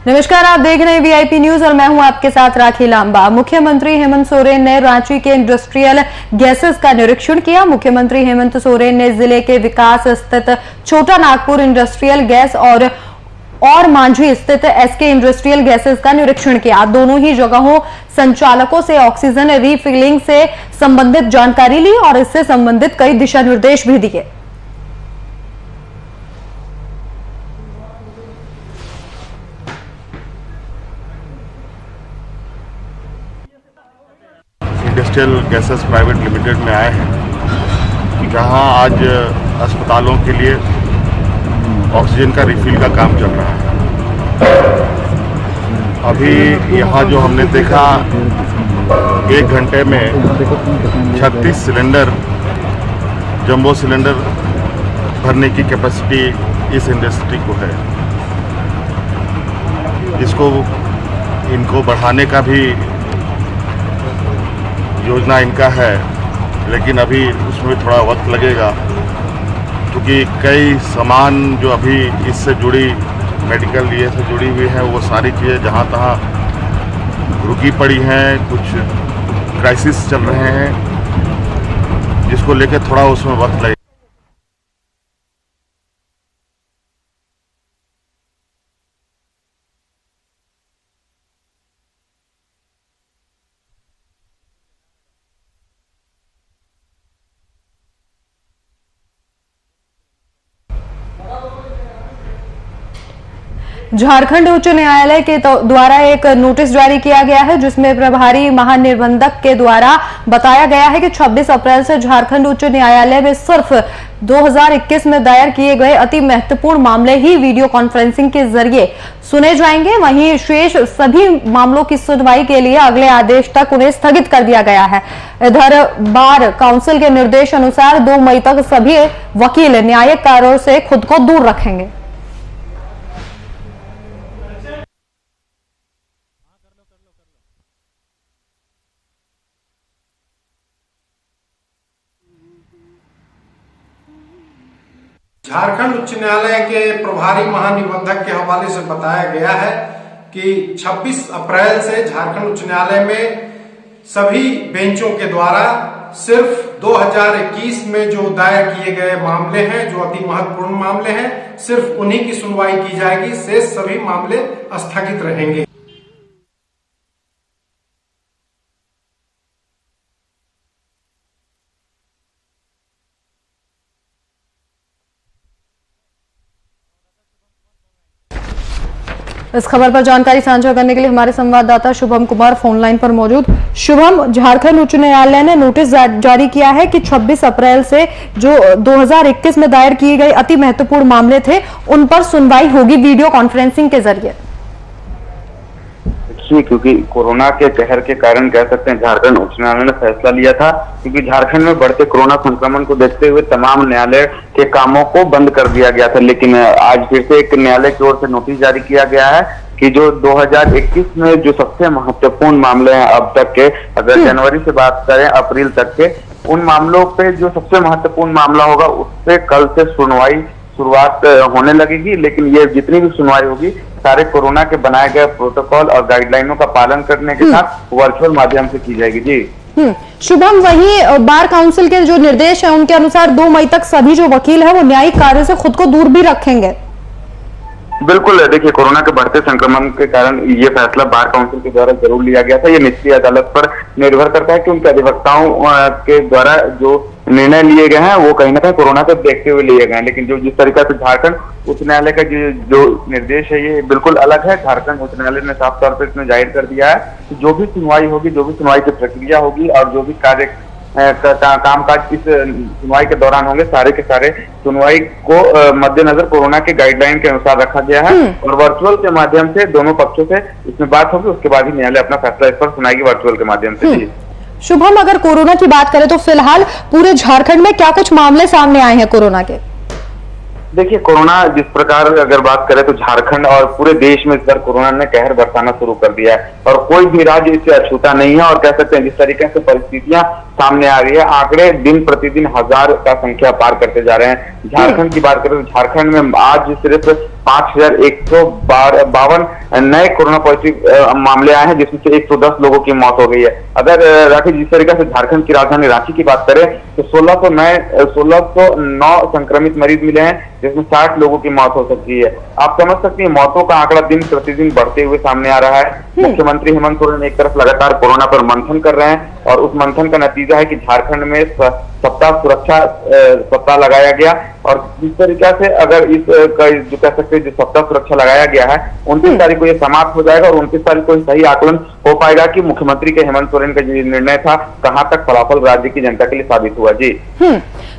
नमस्कार, आप देख रहे हैं वीआईपी न्यूज और मैं हूं आपके साथ राखी लांबा। मुख्यमंत्री हेमंत सोरेन ने रांची के इंडस्ट्रियल गैसेस का निरीक्षण किया। मुख्यमंत्री हेमंत सोरेन ने जिले के विकास स्थित छोटा नागपुर इंडस्ट्रियल गैस और मांझी स्थित एसके इंडस्ट्रियल गैसेस का निरीक्षण किया। दोनों ही जगहों संचालकों से ऑक्सीजन रिफिलिंग से संबंधित जानकारी ली और इससे संबंधित कई दिशा निर्देश भी दिए। इंडस्ट्रियल गैसेस प्राइवेट लिमिटेड में आए हैं, जहां आज अस्पतालों के लिए ऑक्सीजन का रिफिल का काम चल रहा है। अभी यहाँ जो हमने देखा 1 घंटे में 36 सिलेंडर जंबो सिलेंडर भरने की कैपेसिटी इस इंडस्ट्री को है। इनको बढ़ाने का भी योजना इनका है, लेकिन अभी उसमें थोड़ा वक्त लगेगा, क्योंकि कई सामान जो अभी इससे जुड़ी मेडिकल ये से जुड़ी हुई है, वो सारी चीज़ें जहाँ तहाँ रुकी पड़ी हैं। कुछ क्राइसिस चल रहे हैं, जिसको लेकर थोड़ा उसमें वक्त लगेगा। झारखंड उच्च न्यायालय के द्वारा एक नोटिस जारी किया गया है, जिसमें प्रभारी महानिबंधक के द्वारा बताया गया है कि 26 अप्रैल से झारखंड उच्च न्यायालय में सिर्फ 2021 में दायर किए गए अति महत्वपूर्ण मामले ही वीडियो कॉन्फ्रेंसिंग के जरिए सुने जाएंगे। वहीं शेष सभी मामलों की सुनवाई के लिए अगले आदेश तक उन्हें स्थगित कर दिया गया है। इधर बार काउंसिल के निर्देश अनुसार 2 मई तक सभी वकील न्यायिक कार्यों से खुद को दूर रखेंगे। झारखंड उच्च न्यायालय के प्रभारी महानिबंधक के हवाले से बताया गया है कि 26 अप्रैल से झारखंड उच्च न्यायालय में सभी बेंचों के द्वारा सिर्फ 2021 में जो दायर किए गए मामले हैं, जो अति महत्वपूर्ण मामले हैं, सिर्फ उन्हीं की सुनवाई की जाएगी। शेष सभी मामले स्थगित रहेंगे। इस खबर पर जानकारी साझा करने के लिए हमारे संवाददाता शुभम कुमार फोन लाइन पर मौजूद। शुभम, झारखंड उच्च न्यायालय ने नोटिस जारी किया है कि 26 अप्रैल से जो 2021 में दायर किए गए अति महत्वपूर्ण मामले थे, उन पर सुनवाई होगी वीडियो कॉन्फ्रेंसिंग के जरिए। क्योंकि कोरोना के कहर के कारण कह सकते हैं झारखंड उच्च न्यायालय ने फैसला लिया था, क्योंकि झारखंड में बढ़ते कोरोना संक्रमण को देखते हुए तमाम न्यायालय के कामों को बंद कर दिया गया था। लेकिन आज फिर से एक न्यायालय की ओर से नोटिस जारी किया गया है कि जो 2021 में जो सबसे महत्वपूर्ण मामले हैं अब तक के, अगर जनवरी से बात करें अप्रैल तक के, उन मामलों पे जो सबसे महत्वपूर्ण मामला होगा उससे कल से शुरुआत होने लगेगी। लेकिन ये जितनी भी सुनवाई होगी सारे कोरोना के बनाए गए प्रोटोकॉल और गाइडलाइनों का पालन करने के साथ वर्चुअल माध्यम से की जाएगी। जी शुभम, वहीं बार काउंसिल के जो निर्देश है उनके अनुसार 2 मई तक सभी जो वकील है वो न्यायिक कार्य से खुद को दूर भी रखेंगे। बिल्कुल, देखिए कोरोना के बढ़ते संक्रमण के कारण ये फैसला बार काउंसिल के द्वारा जरूर लिया गया था। ये निचली अदालत पर निर्भर करता है कि उनके अधिवक्ताओं के द्वारा जो निर्णय लिए गए हैं वो कहीं ना कहीं कोरोना को देखते हुए लिए गए हैं। लेकिन जो जिस तरीके से झारखंड उच्च न्यायालय का जो निर्देश है ये बिल्कुल अलग है। झारखंड उच्च न्यायालय ने साफ तौर पर इसमें जाहिर कर दिया है कि जो भी सुनवाई होगी, जो भी सुनवाई की प्रक्रिया होगी और जो भी कार्य कामकाज इस सुनवाई के दौरान होंगे, सारे के सारे सुनवाई को मद्देनजर कोरोना के गाइडलाइन के अनुसार रखा गया है और वर्चुअल के माध्यम से दोनों पक्षों से इसमें बात होगी। उसके बाद ही न्यायालय अपना फैसला इस पर सुनाएगी वर्चुअल के माध्यम से। शुभम, अगर कोरोना की बात करें तो फिलहाल पूरे झारखंड में क्या कुछ मामले सामने आए हैं कोरोना के? देखिए कोरोना जिस प्रकार अगर बात करें तो झारखंड और पूरे देश में इस बार कोरोना ने कहर बरसाना शुरू कर दिया है और कोई भी राज्य इससे अछूता नहीं है। और कह सकते हैं जिस तरीके से परिस्थितियां सामने आ रही है। आंकड़े दिन प्रतिदिन 1000 का संख्या पार करते जा रहे हैं। झारखंड की बात करें तो झारखंड में आज सिर्फ 5152 नए कोरोना पॉजिटिव मामले आए हैं, जिसमें से 110 लोगों की मौत हो गई है। अगर राकेश, जिस तरीके से झारखंड की राजधानी रांची की बात करें तो 1609 संक्रमित मरीज मिले हैं, जिसमें 60 लोगों की मौत हो सकती है। आप समझ सकती हैं मौतों का आंकड़ा दिन प्रतिदिन बढ़ते हुए सामने आ रहा है। मुख्यमंत्री हेमंत सोरेन एक तरफ लगातार कोरोना पर मंथन कर रहे हैं और उस मंथन का नतीजा है कि झारखंड में सप्ताह सुरक्षा सप्ताह लगाया गया। और जिस तरीके से अगर इस जो कह सकते हैं जो सप्ताह सुरक्षा लगाया गया है 29 तारीख को यह समाप्त हो जाएगा और 29 तारीख को सही आकलन हो पाएगा कि मुख्यमंत्री के हेमंत सोरेन का जो निर्णय था कहां तक फलाफल राज्य की जनता के लिए साबित हुआ। जी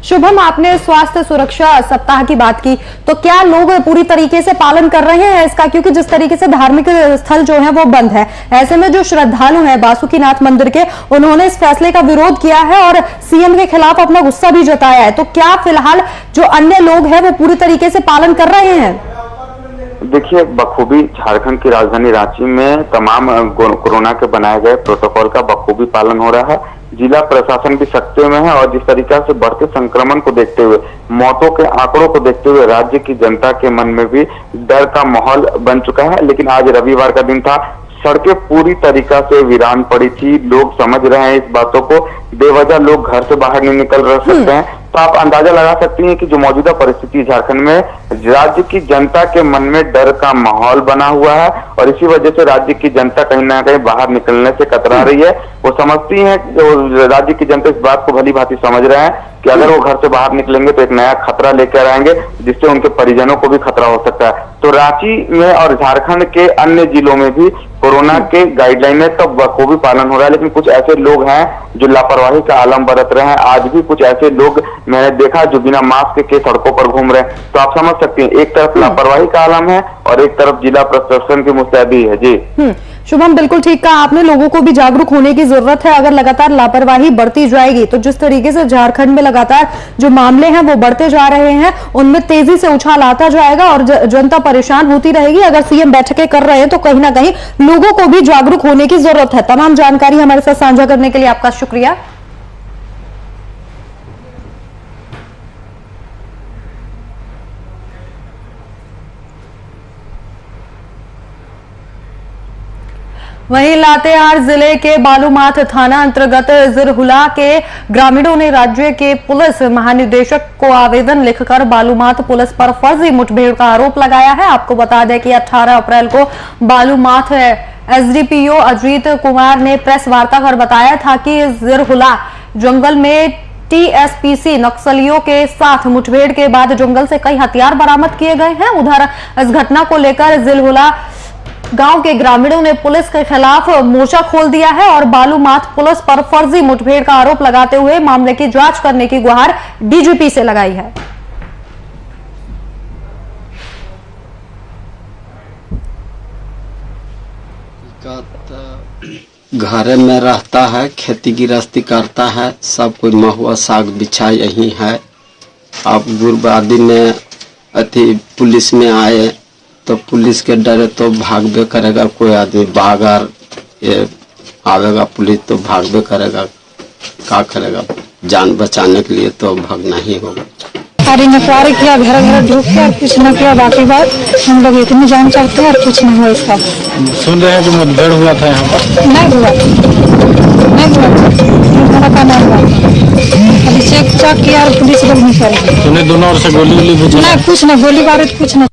शुभम, आपने स्वास्थ्य सुरक्षा सप्ताह की बात की, तो क्या लोग पूरी तरीके से पालन कर रहे हैं इसका? क्योंकि जिस तरीके से धार्मिक स्थल जो है वो बंद है, ऐसे में जो श्रद्धालु हैं बासुकीनाथ मंदिर के, उन्होंने इस फैसले का विरोध किया है और सीएम के खिलाफ अपना गुस्सा भी जताया है। तो क्या फिलहाल जो अन्य लोग हैं वो पूरी तरीके से पालन कर रहे हैं? देखिए, बखूबी झारखंड की राजधानी रांची में तमाम कोरोना के बनाए गए प्रोटोकॉल का बखूबी पालन हो रहा है। जिला प्रशासन भी सख्ते में है और जिस तरीके से बढ़ते संक्रमण को देखते हुए, मौतों के आंकड़ों को देखते हुए राज्य की जनता के मन में भी डर का माहौल बन चुका है। लेकिन आज रविवार का दिन था, सड़कें पूरी तरीका से वीरान पड़ी थी। लोग समझ रहे हैं इस बातों को, बेवजह लोग घर से बाहर नहीं निकल रह सकते हैं। तो आप अंदाजा लगा सकती हैं कि जो मौजूदा परिस्थिति झारखंड में, राज्य की जनता के मन में डर का माहौल बना हुआ है और इसी वजह से राज्य की जनता कहीं ना कहीं बाहर निकलने से कतरा रही है। वो समझती है, राज्य की जनता इस बात को भली भांति समझ रहे हैं कि अगर वो घर से बाहर निकलेंगे तो एक नया खतरा लेकर आएंगे, जिससे उनके परिजनों को भी खतरा हो सकता है। तो रांची में और झारखंड के अन्य जिलों में भी कोरोना के गाइडलाइन का बखूबी पालन हो रहा है। लेकिन कुछ ऐसे लोग हैं जो लापरवाही का आलम बरत रहे हैं। आज भी कुछ ऐसे लोग मैंने देखा जो बिना मास्क के सड़कों पर घूम रहे हैं। तो आप समझ सकते हैं, एक तरफ लापरवाही का आलम है और एक तरफ जिला प्रशासन की मुस्तैदी है। जी शुभम, बिल्कुल ठीक कहा आपने, लोगों को भी जागरूक होने की जरूरत है। अगर लगातार लापरवाही बढ़ती जाएगी तो जिस तरीके से झारखंड में लगातार जो मामले हैं वो बढ़ते जा रहे हैं, उनमें तेजी से उछाल आता जाएगा और जनता परेशान होती रहेगी। अगर सीएम बैठकें कर रहे हैं तो कहीं ना कहीं लोगों को भी जागरूक होने की जरूरत है। तमाम जानकारी हमारे साथ साझा करने के लिए आपका शुक्रिया। वहीं लातेहार जिले के बालूमाथ थाना अंतर्गत जिरहुला के ग्रामीणों ने राज्य के पुलिस महानिदेशक को आवेदन लिखकर बालूमाथ पुलिस पर फर्जी मुठभेड़ का आरोप लगाया है। आपको बता दें कि 18 अप्रैल को बालूमाथ एसडीपीओ अजीत कुमार ने प्रेस वार्ता कर बताया था कि जिरहुला जंगल में टीएसपीसी नक्सलियों के साथ मुठभेड़ के बाद जंगल से कई हथियार बरामद किए गए हैं। उधर इस घटना को लेकर जिरहुला गांव के ग्रामीणों ने पुलिस के खिलाफ मोर्चा खोल दिया है और बालूमाथ पुलिस पर फर्जी मुठभेड़ का आरोप लगाते हुए मामले की जांच करने की गुहार डीजीपी से लगाई है। घर में रहता है, खेती गृहस्थी करता है, सब कोई महुआ साग बिछा यही है। अब गुरबादी में पुलिस में आए तो पुलिस के डरे तो भागबे करेगा। कोई आदमी बाहर ये आवेगा पुलिस तो भागबे करेगा, क्या करेगा? जान बचाने के लिए तो भागना ही होगा। सारी नकवारी किया, घर घर ढूक के और कुछ न किया। बाकी बात हम लोग इतनी जान चाहते हैं और कुछ नहीं हुआ इसका। सुन रहे हैं कि मुठभेड़ हुआ था यहाँ पर? नहीं हुआ का नहीं हुआ। अभी चेक चाक किया और पुलिस लोग नहीं करे। सुने दोनों ओर से गोली वोली भी चला? नहीं, कुछ नहीं, गोली बारूद कुछ नहीं।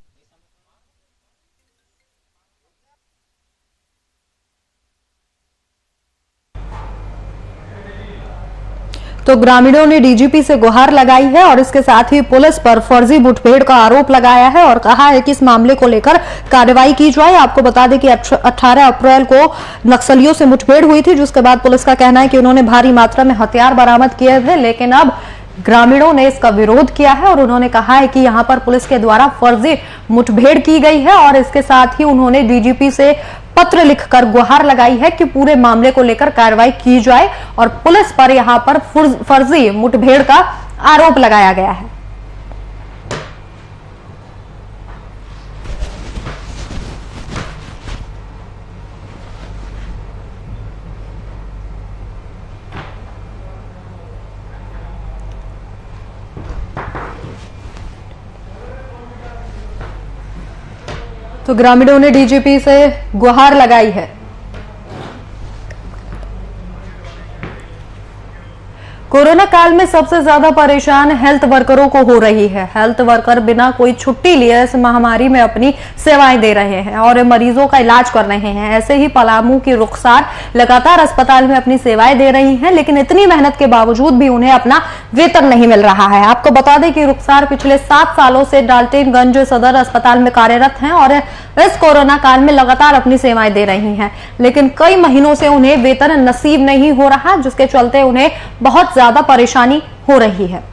तो ग्रामीणों ने डीजीपी से गुहार लगाई है और इसके साथ ही पुलिस पर फर्जी मुठभेड़ का आरोप लगाया है और कहा है कि इस मामले को लेकर कार्रवाई की जाए। आपको बता दें कि 18 अप्रैल को नक्सलियों से मुठभेड़ हुई थी, जिसके बाद पुलिस का कहना है कि उन्होंने भारी मात्रा में हथियार बरामद किए थे। लेकिन अब ग्रामीणों ने इसका विरोध किया है और उन्होंने कहा है कि यहां पर पुलिस के द्वारा फर्जी मुठभेड़ की गई है और इसके साथ ही उन्होंने डीजीपी से पत्र लिखकर गुहार लगाई है कि पूरे मामले को लेकर कार्रवाई की जाए और पुलिस पर यहां पर फर्जी मुठभेड़ का आरोप लगाया गया है। तो ग्रामीणों ने डीजीपी से गुहार लगाई है। कोरोना काल में सबसे ज्यादा परेशान हेल्थ वर्करों को हो रही है। हेल्थ वर्कर बिना कोई छुट्टी लिए इस महामारी में अपनी सेवाएं दे रहे हैं और मरीजों का इलाज कर रहे हैं। ऐसे ही पलामू की रुखसार लगातार अस्पताल में अपनी सेवाएं दे रही हैं, लेकिन इतनी मेहनत के बावजूद भी उन्हें अपना वेतन नहीं मिल रहा है। आपको बता दें कि रुखसार पिछले 7 सालों से डाल्टनगंज सदर अस्पताल में कार्यरत हैं और इस कोरोना काल में लगातार अपनी सेवाएं दे रही हैं, लेकिन कई महीनों से उन्हें वेतन नसीब नहीं हो रहा, जिसके चलते उन्हें बहुत ज्यादा परेशानी हो रही है।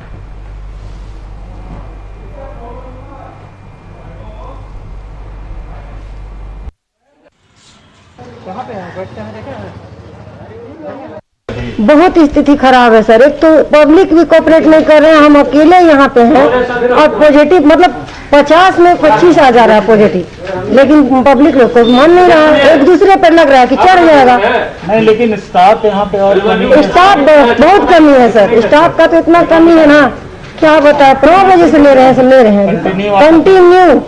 बहुत स्थिति खराब है सर। एक तो पब्लिक भी कोऑपरेट नहीं कर रहे हैं, हम अकेले यहाँ पे हैं और पॉजिटिव मतलब 50 में 25 आ जा रहा है पॉजिटिव, लेकिन पब्लिक लोग को मन नहीं रहा, एक दूसरे पर लग रहा है कि चढ़ जाएगा। नहीं, लेकिन स्टाफ यहाँ पे और स्टाफ बहुत कमी है सर। स्टाफ का तो इतना कमी है ना, क्या बताए। 9 बजे से ले रहे हैं कंटिन्यू।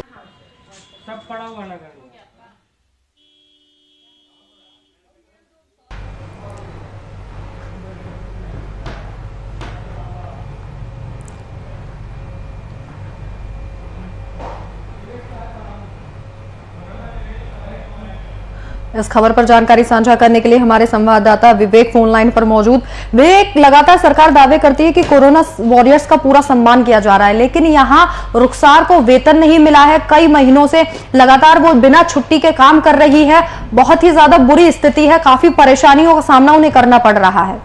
इस खबर पर जानकारी साझा करने के लिए हमारे संवाददाता विवेक फोन लाइन पर मौजूद। विवेक, लगातार सरकार दावे करती है कि कोरोना वॉरियर्स का पूरा सम्मान किया जा रहा है, लेकिन यहाँ रुखसार को वेतन नहीं मिला है। कई महीनों से लगातार वो बिना छुट्टी के काम कर रही है। बहुत ही ज्यादा बुरी स्थिति है, काफी परेशानियों का सामना उन्हें करना पड़ रहा है।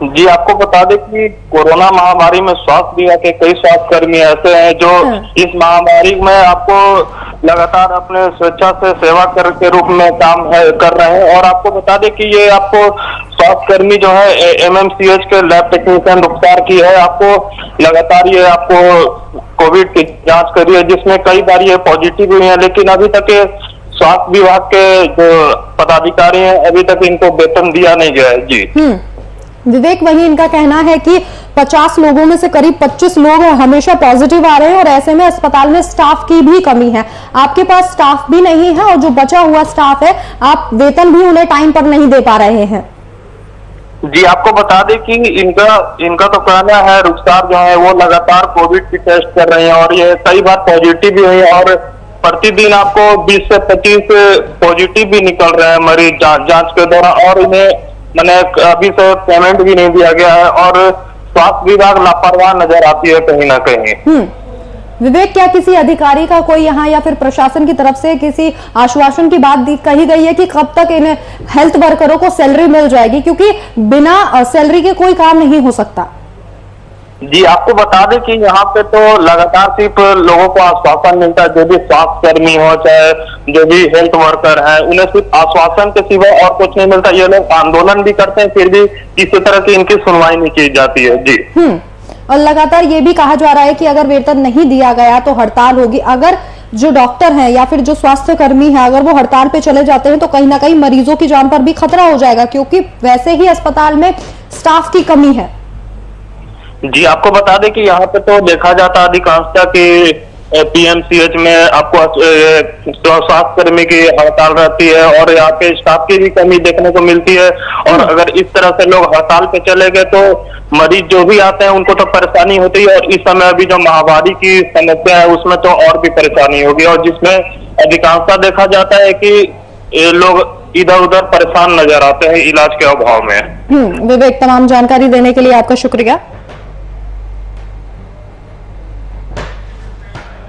जी, आपको बता दें कि कोरोना महामारी में स्वास्थ्य विभाग के कई स्वास्थ्यकर्मी ऐसे हैं जो इस महामारी में आपको लगातार अपने स्वेच्छा से सेवा के रूप में काम कर रहे हैं। और आपको बता दें कि ये आपको स्वास्थ्यकर्मी जो है MMCH के लैब टेक्नीशियन रुखसार की है। आपको लगातार ये आपको कोविड की जांच करी है, जिसमें कई बार ये पॉजिटिव हुई है, लेकिन अभी तक स्वास्थ्य विभाग के जो पदाधिकारी हैं अभी तक इनको वेतन दिया नहीं गया है। जी विवेक, वही इनका कहना है कि 50 लोगों में से करीब 25 लोग हमेशा पॉजिटिव आ रहे हैं और ऐसे में अस्पताल में स्टाफ की भी कमी है। आपके पास स्टाफ भी नहीं है और जो बचा हुआ स्टाफ है आप वेतन भी उन्हें टाइम पर नहीं दे पा रहे हैं। जी, आपको बता दें कि इनका तो कहना है रुखसार जो है वो लगातार कोविड की टेस्ट कर रहे हैं और ये कई बार पॉजिटिव भी हुई और प्रतिदिन आपको 20 से 25 पॉजिटिव भी निकल रहे हैं मरीज जांच के दौरान, और इन्हें मैंने अभी से पेमेंट भी नहीं दिया गया है और स्वास्थ्य विभाग लापरवाह नजर आती है कहीं ना कहीं। विवेक, क्या किसी अधिकारी का कोई यहाँ या फिर प्रशासन की तरफ से किसी आश्वासन की बात कही गई है कि कब तक इन हेल्थ वर्करों को सैलरी मिल जाएगी, क्योंकि बिना सैलरी के कोई काम नहीं हो सकता? जी, आपको बता दें कि यहाँ पे तो लगातार सिर्फ लोगों को आश्वासन मिलता है। जो भी स्वास्थ्य कर्मी हो चाहे जो भी हेल्थ वर्कर है, उन्हें सिर्फ आश्वासन के सिवा और कुछ नहीं मिलता। ये लोग आंदोलन भी करते हैं, फिर भी किसी तरह की इनकी सुनवाई नहीं की जाती है। जी और लगातार ये भी कहा जा रहा है कि अगर वेतन नहीं दिया गया तो हड़ताल होगी। अगर जो डॉक्टर हैं या फिर जो स्वास्थ्य कर्मी हैं अगर वो हड़ताल पे चले जाते हैं तो कहीं ना कहीं मरीजों की जान पर भी खतरा हो जाएगा, क्योंकि वैसे ही अस्पताल में स्टाफ की कमी है। जी, आपको बता दें कि यहाँ पे तो देखा जाता अधिकांशतः कि PMCH में आपको स्वास्थ्य कर्मी की हड़ताल रहती है और यहाँ पे स्टाफ की भी कमी देखने को मिलती है। और अगर इस तरह से लोग हड़ताल पे चले गए तो मरीज जो भी आते हैं उनको तो परेशानी होती है, और इस समय अभी जो महामारी की समस्या है उसमें तो और भी परेशानी होगी, और जिसमें अधिकांशतः देखा जाता है कि लोग इधर उधर परेशान नजर आते हैं इलाज के अभाव में। विवेक, तमाम जानकारी देने के लिए आपका शुक्रिया।